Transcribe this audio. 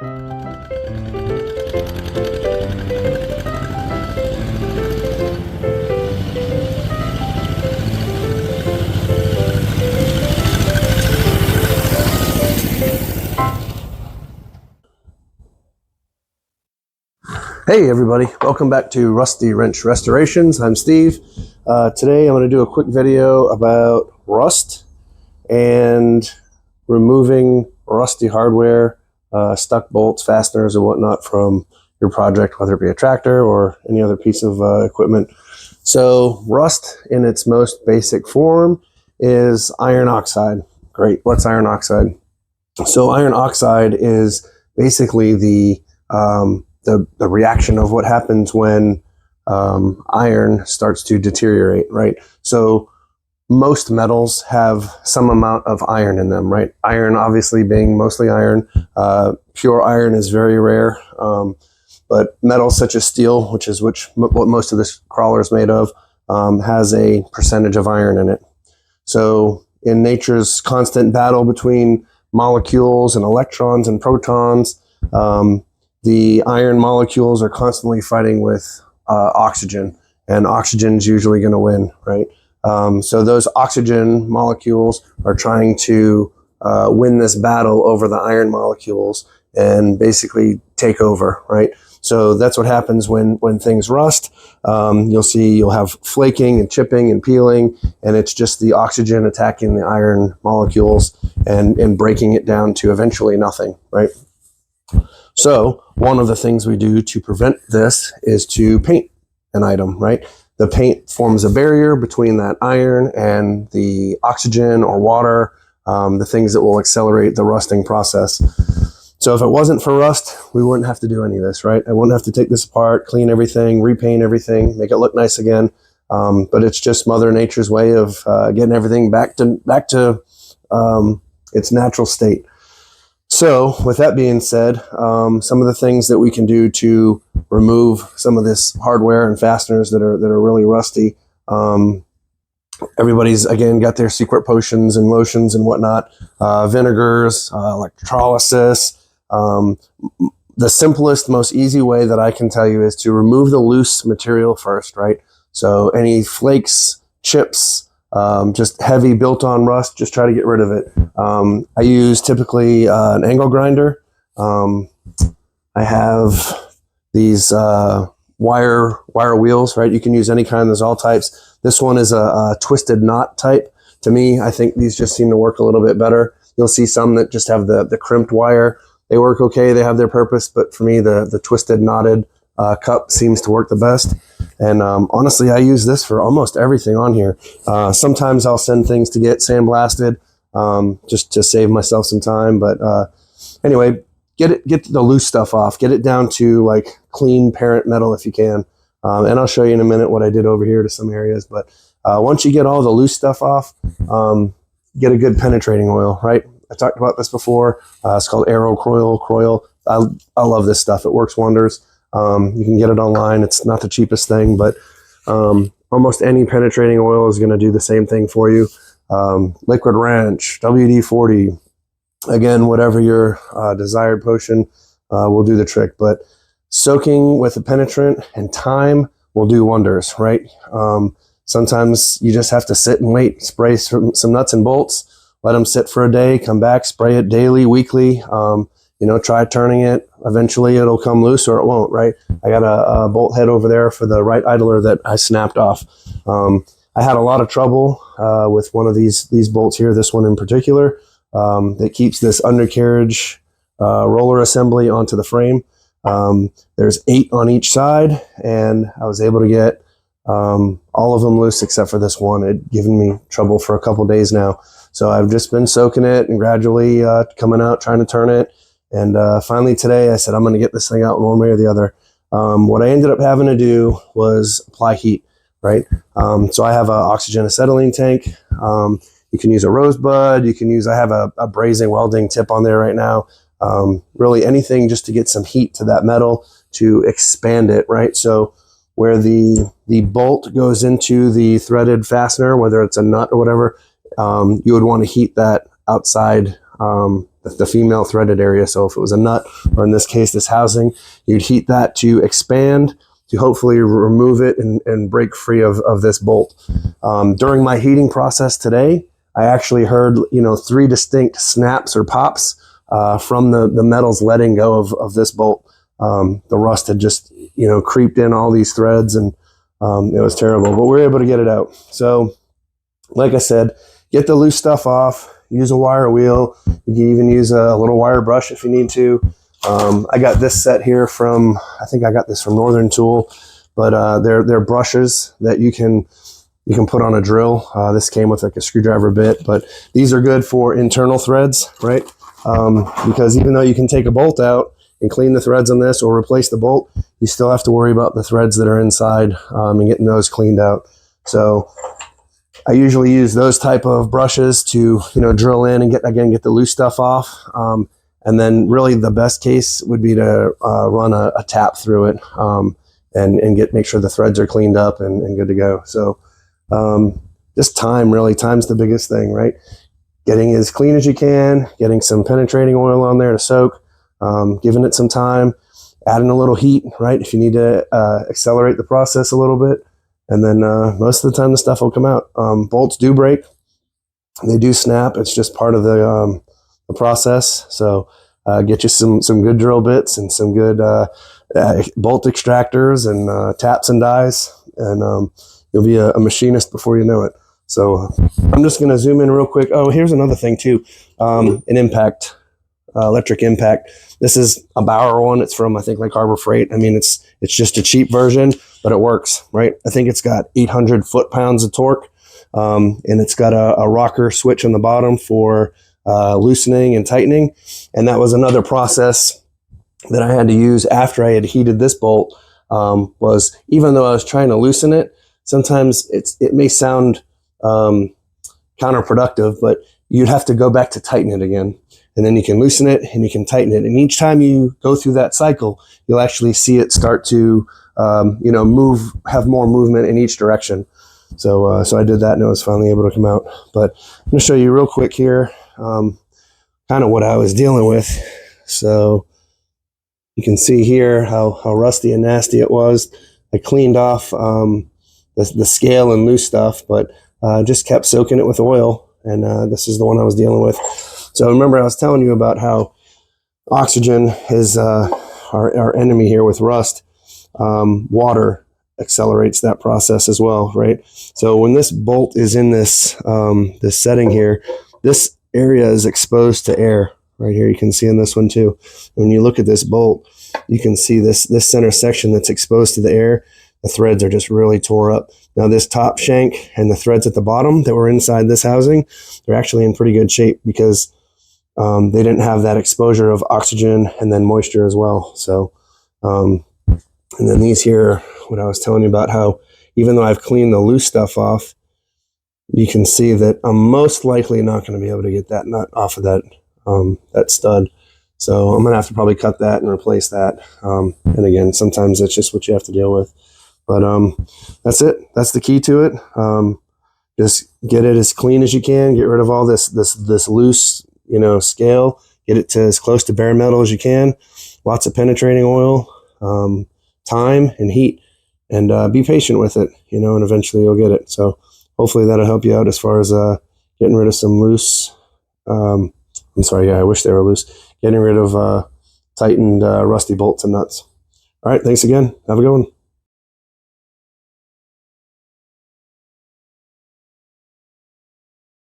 Hey everybody, welcome back to Rusty Wrench Restorations. I'm Steve. Today I'm going to do a quick video about rust and removing rusty hardware, stuck bolts, fasteners, and whatnot from your project, whether it be a tractor or any other piece of equipment. So rust in its most basic form is iron oxide. Great, what's iron oxide? So iron oxide is basically the reaction of what happens when iron starts to deteriorate, right? So most metals have some amount of iron in them, right? Iron obviously being mostly iron. Pure iron is very rare, but metals such as steel, which is what most of this crawler is made of, has a percentage of iron in it. So in nature's constant battle between molecules and electrons and protons, the iron molecules are constantly fighting with oxygen, and oxygen's usually going to win, right? So those oxygen molecules are trying to win this battle over the iron molecules and basically take over, right? So that's what happens when things rust. You'll have flaking and chipping and peeling, and it's just the oxygen attacking the iron molecules and breaking it down to eventually nothing, right? So one of the things we do to prevent this is to paint an item, right? The paint forms a barrier between that iron and the oxygen or water, the things that will accelerate the rusting process. So if it wasn't for rust, we wouldn't have to do any of this, right? I wouldn't have to take this apart, clean everything, repaint everything, make it look nice again. But it's just Mother Nature's way of getting everything back to its natural state. So with that being said, some of the things that we can do to remove some of this hardware and fasteners that are really rusty. Everybody's, again, got their secret potions and lotions and whatnot, vinegars, electrolysis. The simplest, most easy way that I can tell you is to remove the loose material first, right? So any flakes, chips, just heavy built-on rust, just try to get rid of it. I use typically an angle grinder. I have these wire wheels, right? You can use any kind, there's all types. This one is a twisted knot type. To me, I think these just seem to work a little bit better. You'll see some that just have the crimped wire. They work okay, they have their purpose, but for me, the twisted knotted cup seems to work the best. And honestly, I use this for almost everything on here. Sometimes I'll send things to get sandblasted just to save myself some time. But anyway, get the loose stuff off. Get it down to like clean parent metal if you can. And I'll show you in a minute what I did over here to some areas. But once you get all the loose stuff off, get a good penetrating oil, right? I talked about this before. It's called Aerocroil. I love this stuff. It works wonders. You can get it online. It's not the cheapest thing, but almost any penetrating oil is going to do the same thing for you. Liquid Wrench, WD-40, again, whatever your desired potion will do the trick. But soaking with a penetrant and time will do wonders, right? Sometimes you just have to sit and wait, spray some nuts and bolts, let them sit for a day, come back, spray it daily, weekly. Try turning it. Eventually it'll come loose or it won't, right? I got a bolt head over there for the right idler that I snapped off. I had a lot of trouble with one of these bolts here, this one in particular, that keeps this undercarriage roller assembly onto the frame. There's 8 on each side, and I was able to get all of them loose except for this one. It'd given me trouble for a couple days now. So I've just been soaking it and gradually coming out, trying to turn it. And finally today I said, I'm going to get this thing out in one way or the other. What I ended up having to do was apply heat, right? So I have an oxygen acetylene tank. You can use a rosebud. I have a brazing welding tip on there right now. Really anything just to get some heat to that metal to expand it, right? So where the bolt goes into the threaded fastener, whether it's a nut or whatever, you would want to heat that outside the female threaded area. So if it was a nut, or in this case, this housing, you'd heat that to expand to hopefully remove it and break free of this bolt. During my heating process today, I actually heard, 3 distinct snaps or pops from the metals letting go of this bolt. The rust had just, creeped in all these threads, and it was terrible, but we were able to get it out. So like I said, get the loose stuff off, use a wire wheel. You can even use a little wire brush if you need to. I got this set here from, I think I got this from Northern Tool, but they're brushes that you can put on a drill. This came with like a screwdriver bit, but these are good for internal threads, right? Because even though you can take a bolt out and clean the threads on this or replace the bolt, you still have to worry about the threads that are inside and getting those cleaned out. So I usually use those type of brushes to, drill in and get the loose stuff off. And then really the best case would be to run a tap through it and make sure the threads are cleaned up and good to go. So just time's the biggest thing, right? Getting as clean as you can, getting some penetrating oil on there to soak, giving it some time, adding a little heat, right? If you need to accelerate the process a little bit. And then most of the time the stuff will come out. Bolts do break. They do snap. It's just part of the process. So get you some good drill bits and some good bolt extractors and taps and dies, and you'll be a machinist before you know it. So I'm just going to zoom in real quick. Oh, here's another thing too. An impact, electric impact. This is a Bauer one. It's from, I think, like Harbor Freight. I mean, it's just a cheap version, but it works, right? I think it's got 800 foot-pounds of torque, and it's got a rocker switch on the bottom for loosening and tightening. And that was another process that I had to use after I had heated this bolt, was even though I was trying to loosen it, sometimes it may sound counterproductive, but you'd have to go back to tighten it again. And then you can loosen it and you can tighten it. And each time you go through that cycle, you'll actually see it start to, move, have more movement in each direction. So I did that and it was finally able to come out. But I'm going to show you real quick here, kind of what I was dealing with. So you can see here how rusty and nasty it was. I cleaned off the scale and loose stuff, but just kept soaking it with oil. And this is the one I was dealing with. So remember I was telling you about how oxygen is our enemy here with rust. Water accelerates that process as well, right? So when this bolt is in this this setting here, this area is exposed to air. Right here, you can see in this one too. When you look at this bolt, you can see this center section that's exposed to the air. The threads are just really tore up. Now this top shank and the threads at the bottom that were inside this housing, they're actually in pretty good shape because they didn't have that exposure of oxygen and then moisture as well. So, and then these here, what I was telling you about, how even though I've cleaned the loose stuff off, you can see that I'm most likely not going to be able to get that nut off of that stud. So I'm going to have to probably cut that and replace that. And again, sometimes that's just what you have to deal with. But that's it. That's the key to it. Just get it as clean as you can. Get rid of all this loose, scale. Get it to as close to bare metal as you can. Lots of penetrating oil, time, and heat. And be patient with it, and eventually you'll get it. So hopefully that'll help you out as far as getting rid of some loose. I'm sorry, yeah, I wish they were loose. Getting rid of tightened rusty bolts and nuts. All right, thanks again. Have a good one.